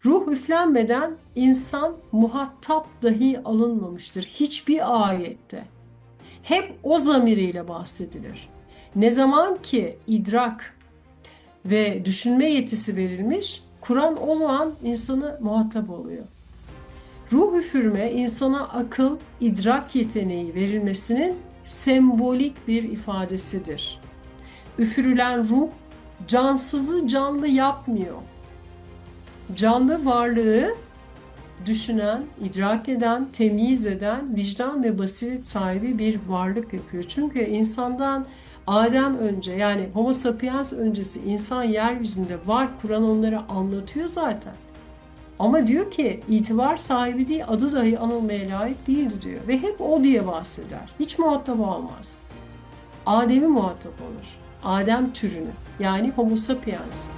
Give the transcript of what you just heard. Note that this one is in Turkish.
Ruh üflenmeden insan muhatap dahi alınmamıştır hiçbir ayette. Hep o zamiriyle bahsedilir. Ne zaman ki idrak ve düşünme yetisi verilmiş, Kur'an o zaman insanı muhatap oluyor. Ruh üfürme insana akıl, idrak yeteneği verilmesinin sembolik bir ifadesidir. Üfürülen ruh cansızı canlı yapmıyor. Canlı varlığı düşünen, idrak eden, temyiz eden, vicdan ve basiret sahibi bir varlık yapıyor. Çünkü insandan Adem önce, yani Homo sapiens öncesi insan yeryüzünde var. Kur'an onları anlatıyor zaten. Ama diyor ki itibar sahibi değil, adı dahi anılmaya layık değildi diyor. Ve hep o diye bahseder. Hiç muhatap almaz. Adem'i muhatap alır. Adem türünü, yani Homo sapiens.